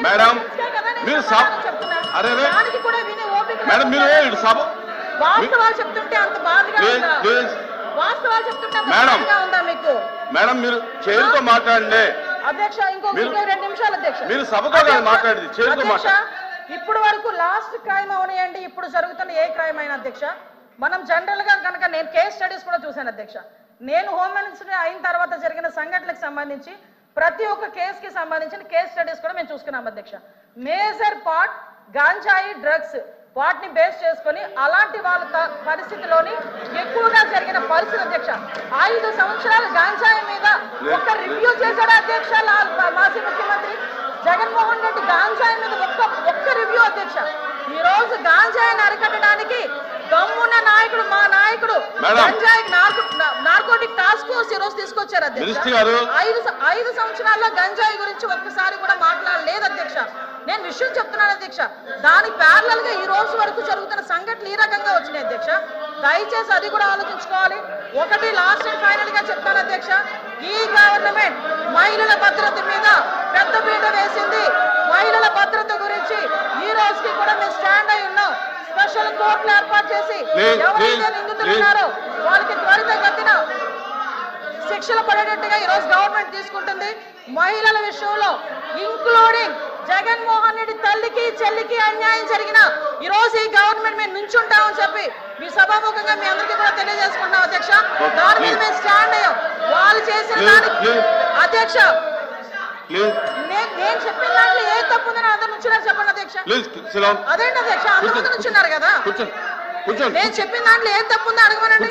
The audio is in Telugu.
మేడం మీరు అరే మేడం మీరు సభ వాస్తవాలు చెప్తుంటే అంత బాధగా ఉందా? వాస్తవాలు చెప్తుంటే అంత బాధగా ఉందా మీకు? మేడం మీరు చేరుతో మాట్లాడండి అధ్యక్ష. ఇంకొక 2 నిమిషాలు అధ్యక్ష. మీరు సభతో మాట్లాడేది చేరుతో మాట్లాడండి. ఇప్పుడు వరకు లాస్ట్ క్రైమ్ అవనియండి, ఇప్పుడు జరుగుతున్న ఏ క్రైమ్ అయినా అధ్యక్ష, మనం జనరల్ గా కనుక నేను కేస్ స్టడీస్ కూడా చూశాను అధ్యక్ష. నేను హోమ్ మినిస్టర్ అయిన తర్వాత జరిగిన సంఘటనలకు సంబంధించి ప్రతి ఒక్క కేసుకి సంబంధించిన కేస్ స్టడీస్ కూడా మేము చూసుకున్నాం అధ్యక్ష. మేజర్ పార్ట్ గాంజాయి డ్రగ్స్ వాటిని బేస్ చేసుకొని అలాంటి వాళ్ళ పరిస్థితిలోని ఎక్కువగా జరిగిన పరిస్థితి అధ్యక్ష. 5 సంవత్సరాలు గాంజాయి మీద ఒక రివ్యూ చేశాడు అధ్యక్ష మాజీ ముఖ్యమంత్రి జగన్మోహన్ రెడ్డి. గాంజాయి మీద ఒక్క రివ్యూ అధ్యక్ష. ఈ రోజు గాంజాయిని అరికట్టడానికి దమ్మున్న నాయకుడు మా నాయకుడు గంజాయి నార్కోటిక్ టాస్క్ ఫోర్స్ ఈ రోజు తీసుకొచ్చారు అధ్యక్ష. 5 సంవత్సరాల్లో గంజాయి గురించి ఒక్కసారి కూడా మాట్లాడలేదు అధ్యక్ష. నేను విషయం చెప్తున్నాను అధ్యక్ష. దాని ప్యారలల్ గా ఈ రోజు వరకు జరుగుతున్న సంఘటనలు ఈ రకంగా వచ్చినాయి అధ్యక్ష. దయచేసి అది కూడా ఆలోచించుకోవాలి. ఒకటి లాస్ట్ అండ్ ఫైనల్ గా చెప్తాను అధ్యక్ష, ఈ గవర్నమెంట్ మహిళల భద్రత మీద పెద్ద పీట వేసింది. మహిళల భద్రత గురించి ఈ రోజుకి కూడా మేము స్టాండ్ అయి ఉన్నాం. స్పెషల్ కోర్టులు ఏర్పాటు చేసి ఎవరైతే నిందితులు ఉన్నారో వాళ్ళకి త్వరితగతిన శిక్షలు పడేటట్టుగా ఈ రోజు గవర్నమెంట్ తీసుకుంటుంది. మహిళల విషయంలో ఇంక్లూడింగ్ జగన్మోహన్ రెడ్డి తల్లికి చెల్లికి అన్యాయం జరిగిన ఈ రోజు ఈ గవర్నమెంట్ మేము నుంచుంటామని చెప్పి మీ సభాముఖంగా మీ అందరికీ కూడా తెలియజేసుకుంటాం అధ్యక్ష. దాని మీద మేము స్టాండ్ అయ్యాం. వాళ్ళు చేసిన దానికి అధ్యక్ష నేను చెప్పిన దాంట్లో ఏ తప్పు ఉందని అందరు నుంచున్నారు చెప్పండి అధ్యక్ష. అదేంటి అధ్యక్ష, అందరూ నుంచున్నారు కదా. నేను చెప్పిన దాంట్లో ఏ తప్పు ఉందో అడగమనండి.